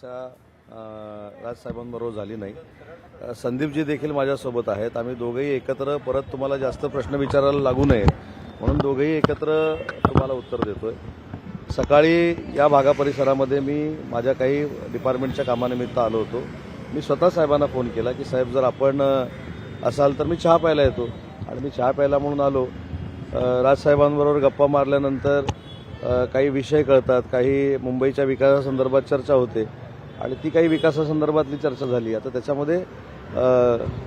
चर्चा राजसाहेबांबरोबर झाली नाही. संदीपजी देखील माझ्यासोबत आहेत. आम्ही दोघेही एकत्र परत तुम्हाला जास्त प्रश्न विचारायला लागू नये म्हणून दोघेही एकत्र तुम्हाला उत्तर देतोय. सकाळी या भागा परिसरामध्ये मी माझ्या काही डिपार्टमेंटच्या कामानिमित्त आलो होतो. मी स्वतः साहेबांना फोन केला की साहेब जर आपण असाल तर मी चहा प्यायला येतो आणि मी चहा प्यायला म्हणून आलो. राजसाहेबांबरोबर गप्पा मारल्यानंतर काही विषय कळतात, काही मुंबईच्या विकासासंदर्भात चर्चा होते आणि ती काही विकासासंदर्भातली चर्चा झाली. आता त्याच्यामध्ये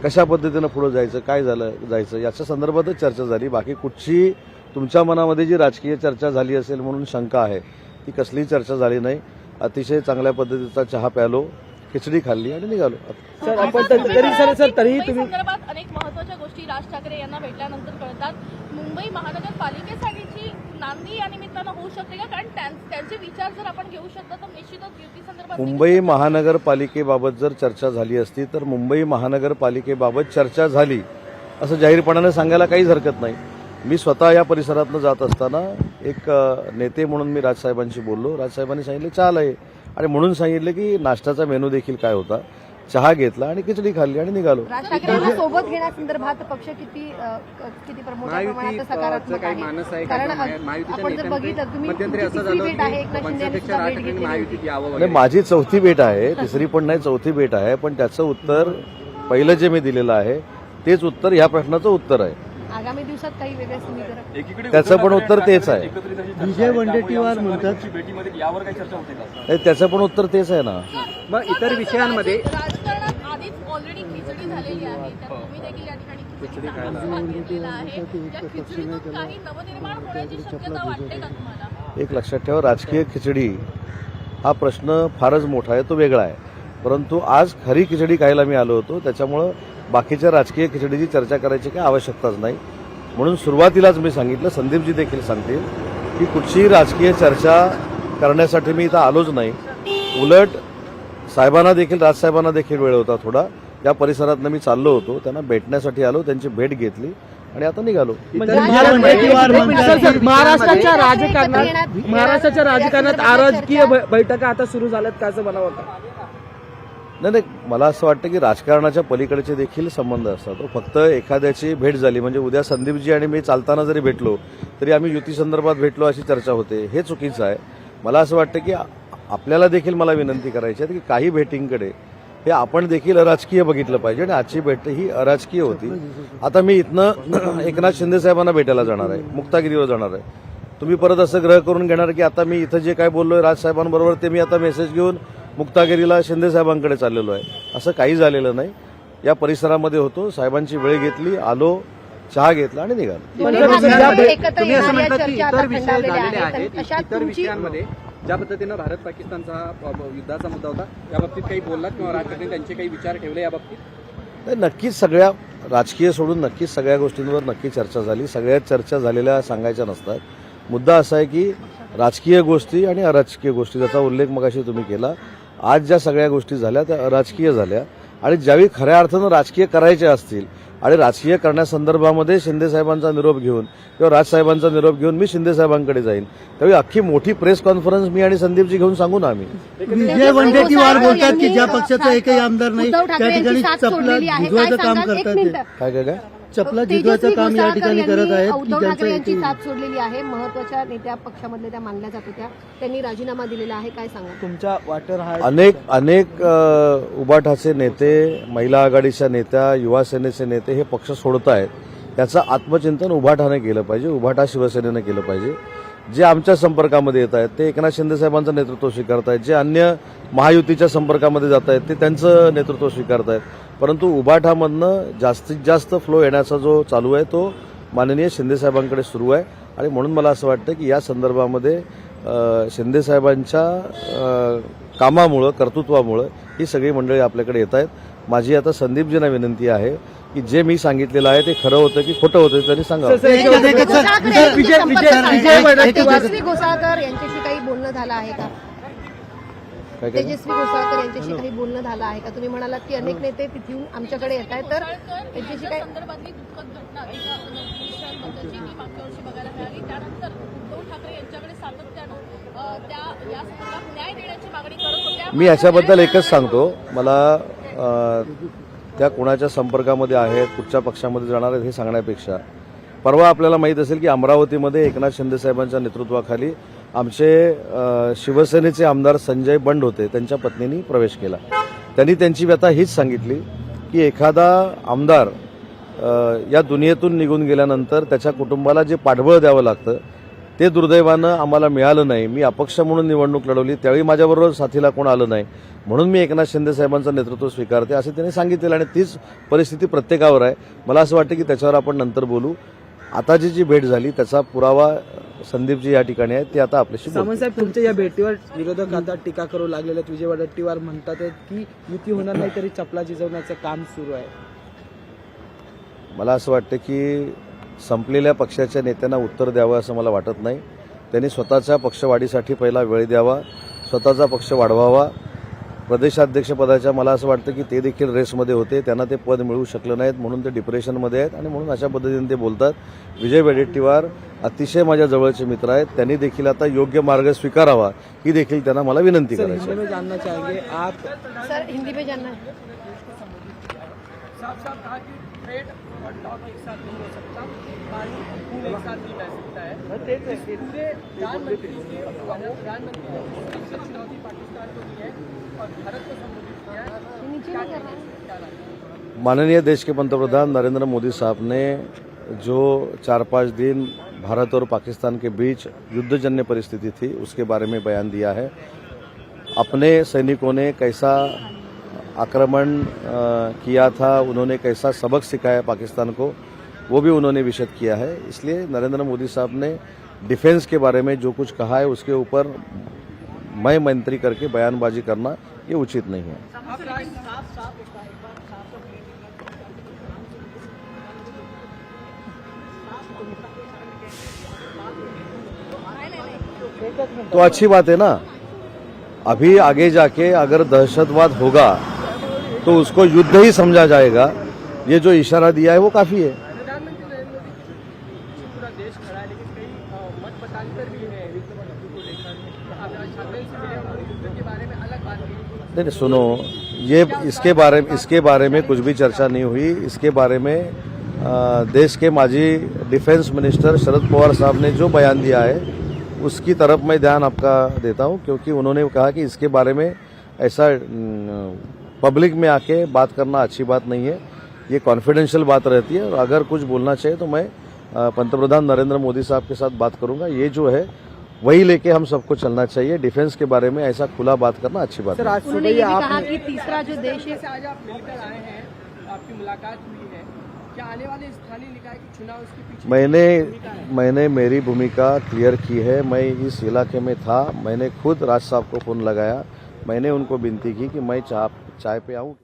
कशा पद्धतीनं पुढे जायचं, काय जायचं याच्या संदर्भातच चर्चा झाली. बाकी कुठची तुमच्या मनामध्ये जी राजकीय चर्चा झाली असेल म्हणून शंका आहे ती कसलीही चर्चा झाली नाही. अतिशय चांगल्या पद्धतीचा चहा प्यालो, खिचडी खाल्ली आणि निघालो. सर आपण तरीही तुम्ही संदर्भात अनेक महत्त्वाच्या गोष्टी राज ठाकरे यांना भेटल्यानंतर कळतात. मुंबई महानगरपालिकेसाठीची नांदी या निमित्तानं होऊ शकते का? कारण त्यांचे विचार जर आपण घेऊ शकतो तर निश्चितच युती संदर्भात मुंबई महानगरपालिकेबाबत जर चर्चा झाली असती तर मुंबई महानगरपालिकेबाबत चर्चा झाली असं जाहीरपणाने सांगायला काहीच हरकत नाही. मी स्वतः या परिसरातनं जात असताना एक नेते म्हणून मी राजसाहेबांशी बोललो. राजसाहेबांनी सांगितले चहा आहे आणि म्हणून सांगितलं की नाश्त्याचा मेनू देखील काय होता. चहा घेतला आणि खिचडी खाल्ली आणि निघालो. राज ठाकरेंना सोबत घेण्यासंदर्भात पक्ष किती प्रमुख प्रमाणात सकारात्मक आहे? कारण आपण जर बघितलं तुम्ही तिसरी भेट आहे एकनाथ शिंदे यांनी सुद्धा भेट घेतली. माझी चौथी भेट आहे, तिसरी पण नाही चौथी भेट आहे. पण त्याचं उत्तर पहिलं जे मी दिलेलं आहे तेच उत्तर ह्या प्रश्नाचं उत्तर आहे. आगामी दिवसात काही वेगळे समीकरण त्याचं पण उत्तर तेच आहे. विजय वडेट्टीवार म्हणतात नाही, त्याचं पण उत्तर तेच आहे ना. मग इतर विषयांमध्ये राजकारणात आधीच ऑलरेडी खिचडी झालेली आहे. त्यात तुम्ही देखील या ठिकाणी खिचडी खाण्याचा भाग घेतलेला आहे. त्या खिचडीतून काही नवनिर्माण होण्याची शक्यता वाटते का तुम्हाला? एक लक्षात ठेवा, राजकीय खिचडी हा प्रश्न फारच मोठा आहे, तो वेगळा आहे. परंतु आज खरी खिचडी खायला मी आलो होतो, त्याच्यामुळं बाकीच्या राजकीय खिचडीची चर्चा करायची काही आवश्यकताच नाही. म्हणून सुरुवातीलाच मी सांगितलं, संदीपजी देखील सांगतील की कुठचीही राजकीय चर्चा करण्यासाठी मी इथं आलोच नाही. उलट साहेबांना देखील, राजसाहेबांना देखील वेळ होता थोडा. या परिसरातनं मी चाललो होतो, त्यांना भेटण्यासाठी आलो, त्यांची भेट घेतली आणि आता निघालो. महाराष्ट्राच्या राजकारणात अराजकीय बैठका आता सुरू झाल्यात का असं मला वाटतं? नाही, मला असं वाटतं की राजकारणाच्या पलीकडचे देखील संबंध असतात. फक्त एखाद्याची भेट झाली म्हणजे उद्या संदीपजी आणि मी चालताना जरी भेटलो तरी आम्ही युती संदर्भात भेटलो अशी चर्चा होते, हे चुकीचं आहे. मला असं वाटतं की आपल्याला देखील मला विनंती करायची आहे की काही भेटींकडे हे आपण देखील अराजकीय बघितलं पाहिजे आणि आजची भेट ही अराजकीय होती. आता मी इथनं एकनाथ शिंदे साहेबांना भेटायला जाणार आहे, मुक्तागिरीवर जाणार आहे. तुम्ही परत असं ग्रह करून घेणार की आता मी इथं जे काय बोललोय राजसाहेबांबरोबर ते मी आता मेसेज घेऊन मुक्तागिरीला शिंदे साहेबांकडे चाललेलो आहे, असं काही झालेलं नाही. या परिसरामध्ये होतो, साहेबांची वेळ घेतली, आलो, चहा घेतला आणि निघालो. ज्या पद्धतीनं भारत पाकिस्तानचा युद्धाचा मुद्दा होता या बाबतीत काही बोललात किंवा राज ठाकरे त्यांचे काही विचार ठेवले या बाबतीत? नक्कीच सगळ्या राजकीय सोडून नक्कीच सगळ्या गोष्टींवर नक्की चर्चा झाली. सगळ्याच चर्चा झालेल्या सांगायच्या नसतात. मुद्दा असा आहे की राजकीय गोष्टी आणि अराजकीय गोष्टी, ज्याचा उल्लेख मगाशी तुम्ही केला, आज ज्या सगळ्या गोष्टी झाल्या त्या अराजकीय झाल्या आणि ज्यावेळी खऱ्या अर्थानं राजकीय करायचे असतील आणि राजकीय करण्यासंदर्भामध्ये शिंदे साहेबांचा निरोप घेऊन किंवा राजसाहेबांचा निरोप घेऊन मी शिंदे साहेबांकडे जाईन, त्यावेळी अख्खी मोठी प्रेस कॉन्फरन्स मी आणि संदीपजी घेऊन सांगू ना आम्ही. विजय वडेट्टीवार बोलतात की ज्या पक्षाचा एकही आमदार नाही त्या ठिकाणी चपला भिजवायचं काम करतात. काय चपला भिजवायचं काम या ठिकाणी करत आहेत. उद्धव ठाकरे यांची साथ सोडलेली आहे. महत्वाच्या नेत्या पक्षामधल्या त्या मानल्या जात होत्या, त्यांनी राजीनामा दिलेला आहे. काय सांगा तुमच्या वाटेवर हा अनेक उबाठाचे नेते, महिला आघाडीच्या नेत्या, युवा सेनेचे नेते हे पक्ष सोडत आहेत. त्याचं आत्मचिंतन उबाठाने केलं पाहिजे, उबाठा शिवसेनेनं केलं पाहिजे. जे आमच्या संपर्कामध्ये येत आहेत ते एकनाथ शिंदे साहेबांचं नेतृत्व स्वीकारत आहेत, जे अन्य महायुतीच्या संपर्कामध्ये जात आहेत ते त्यांचं नेतृत्व स्वीकारत आहेत. परंतु उबाठामधनं जास्तीत जास्त फ्लो येण्याचा जो चालू आहे तो माननीय शिंदे साहेबांकडे सुरू आहे आणि म्हणून मला असं वाटतं की या संदर्भामध्ये शिंदे साहेबांच्या कामामुळं, कर्तृत्वामुळं ही सगळी मंडळी आपल्याकडे येत आहेत. माझी आता संदीपजींना विनंती आहे की जे मी सांगितलेलं आहे ते खरं होतं की खोटं होतं त्यांनी सांगावं. तेजस्वी घोसाळकर यांच्याशी काही बोलणं झालं आहे का? तेजस्वी घोसाळकर यांच्याशी काही बोलणं झालं आहे का? तुम्ही म्हणालात की अनेक नेते तिथून आमच्याकडे येत आहेत, तर यांच्याशी काही संदर्भातली दुःखद घटना एका मागच्या वर्षी बघायला मिळाली. त्यानंतर उद्धव ठाकरे यांच्याकडे सातत्यानं त्या या संदर्भात न्याय देण्याची मागणी करत होत्या. मी याच्याबद्दल एकच सांगतो, मला त्या कुणाच्या संपर्कामध्ये आहेत, कुठच्या पक्षामध्ये जाणार आहेत हे सांगण्यापेक्षा परवा आपल्याला माहीत असेल की अमरावतीमध्ये एकनाथ शिंदे साहेबांच्या नेतृत्वाखाली आमचे शिवसेनेचे आमदार संजय बंड होते, त्यांच्या पत्नींनी प्रवेश केला. त्यांनी त्यांची व्यथा हीच सांगितली की एखादा आमदार या दुनियेतून निघून गेल्यानंतर त्याच्या कुटुंबाला जे पाठबळ द्यावं लागतं ते दुर्दैवानं आम्हाला मिळालं नाही. मी अपक्ष म्हणून निवडणूक लढवली, त्यावेळी माझ्याबरोबर साथीला कोण आलं नाही, म्हणून मी एकनाथ शिंदे साहेबांचं नेतृत्व स्वीकारते असे त्यांनी सांगितलेलं. आणि तीच परिस्थिती प्रत्येकावर आहे. मला असं वाटतं की त्याच्यावर आपण नंतर बोलू. आता जी भेट झाली त्याचा पुरावा संदीपजी या ठिकाणी आहे, ते आता आपल्याशी बोलतील. सामंत साहेब, तुमच्या या भेटीवर विरोधक आता टीका करू लागलेले आहेत. विजय वडेट्टीवार म्हणतात की युती होणार नाही तरी चपला झिजवण्याचं काम सुरू आहे. मला असं वाटतं की संपलेल्या पक्षाच्या नेत्यांना उत्तर द्यावं असं मला वाटत नाही. त्यांनी स्वतःच्या पक्षवाढीसाठी पहिला वेळ द्यावा, स्वतःचा पक्ष वाढवावा. प्रदेशाध्यक्षपदाच्या मला असं वाटतं की ते देखील रेसमध्ये होते, त्यांना ते पद मिळू शकलं नाहीत म्हणून ते डिप्रेशनमध्ये आहेत आणि म्हणून अशा पद्धतीने ते बोलतात. विजय वडेट्टीवार अतिशय माझ्या जवळचे मित्र आहेत, त्यांनी देखील आता योग्य मार्ग स्वीकारावा ही देखील त्यांना मला विनंती करायची हिंदी में जानना चाहेंगे आप. सर हिंदी में जानना है. साफ साफ कहा कि ट्रेड और टॉक एक साथ नहीं हो सकता, पानी खून एक साथ नहीं बह सकता है. पूरे प्रधानमंत्री ने चुनौती पाकिस्तान को दी है और भारत को संबोधित किया है. नीचे नहीं कर रहा है. माननीय देश के पंतप्रधान नरेंद्र मोदी साहब ने जो 4-5 दिन भारत और पाकिस्तान के बीच युद्धजन्य परिस्थिति थी उसके बारे में बयान दिया है. अपने सैनिकों ने कैसा आक्रमण किया था, उन्होंने कैसा सबक सिखाया पाकिस्तान को, वो भी उन्होंने विशद किया है. इसलिए नरेंद्र मोदी साहब ने डिफेंस के बारे में जो कुछ कहा है उसके ऊपर मैं मंत्री करके बयानबाजी करना ये उचित नहीं है. तो अच्छी बात है ना. अभी आगे जाके अगर दहशतवाद होगा तो उसको युद्ध ही समझा जाएगा. ये जो इशारा दिया है वो काफी है. प्रधानमंत्री नरेंद्र मोदी पूरा देश खड़ा है, लेकिन कई मत मतांतर भी है युद्ध को लेकर. आप राज ठाकरे से मिले, उन्होंने युद्ध के बारे में अलग बात की. नहीं सुनो, ये इसके बारे में कुछ भी चर्चा नहीं हुई. इसके बारे में देश के माजी डिफेंस मिनिस्टर शरद पवार साहब ने जो बयान दिया है उसकी तरफ मैं ध्यान आपका देता हूं, क्योंकि उन्होंने कहा कि इसके बारे में ऐसा पब्लिक में आके बात करना अच्छी बात नहीं है. ये कॉन्फिडेंशियल बात रहती है और अगर कुछ बोलना चाहिए तो मैं पंतप्रधान नरेंद्र मोदी साहब के साथ बात करूंगा. ये जो है वही लेके हम सबको चलना चाहिए. डिफेंस के बारे में ऐसा खुला बात करना अच्छी बात सर है. आज उन्होंने सुबह ये भी आप कहा कि तीसरा जो देश है. से आज आप मिलकर आए हैं, आपकी मुलाकात हुई है, क्या आने वाले स्थानीय निकाय के चुनाव उसके पीछे मैंने मेरी भूमिका क्लियर की है. मैं इस इलाके में था, मैंने खुद राज साहब को फोन लगाया, मैंने उनको विनंती की कि मैं चाय पे आऊं.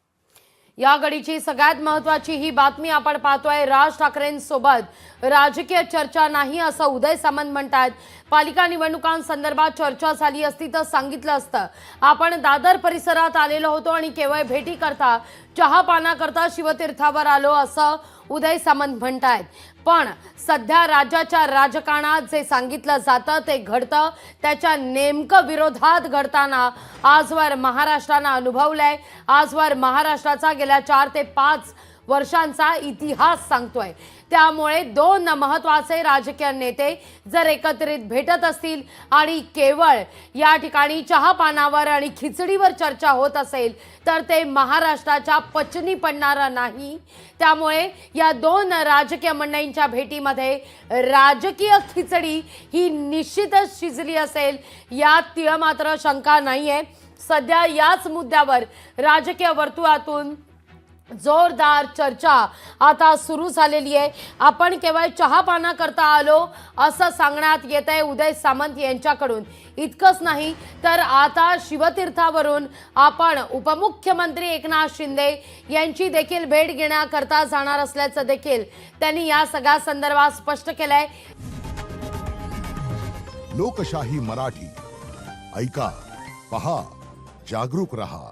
या घडीची सगळ्यात महत्त्वाची ही बातमी आपण पाहतोय. राज ठाकरेंसोबत राजकीय चर्चा नाही असं उदय सामंत म्हणतात. पालिका निवडणुकांसंदर्भात चर्चा झाली असती तर सांगितलं असतं. आपण दादर परिसरात आलेलो होतो आणि केवळ भेटी करता चहा पाना करता शिवतीर्थावर आलो असं उदय सामंत म्हणतायत. पण सध्या राज्याच्या राजकारणात जे सांगितलं जातं ते घडतं, त्याच्या नेमकं विरोधात घडताना आजवर महाराष्ट्रानं अनुभवलंय. आजवर महाराष्ट्राचा गेल्या 4 ते 5 वर्षांचा इतिहास सांगतोय. त्यामुळे दोन महत्त्वाचे राजकीय नेते जर एकत्रित भेटत असतील आणि केवळ या ठिकाणी चहापानावर आणि खिचडीवर चर्चा होत असेल तर ते महाराष्ट्राच्या पचनी पडणारं नाही. त्यामुळे या दोन राजकीय मंडळींच्या भेटीमध्ये राजकीय खिचडी ही निश्चितच शिजली असेल यात तीळ मात्र शंका नाहीये. सध्या याच मुद्द्यावर राजकीय वर्तुळातून जोरदार चर्चा आता सुरू झालेली आहे. आपण केवळ चहापाना करता आलो असं सांगण्यात येतंय उदय सामंत यांच्याकडून. इतकंच नाही तर आता शिवतीर्थावरून आपण उपमुख्यमंत्री एकनाथ शिंदे यांची देखील भेट घेण्याकरता जाणार असल्याचं देखील त्यांनी या सगळ्या संदर्भात स्पष्ट केलंय. लोकशाही मराठी ऐका, पहा, जागरूक रहा.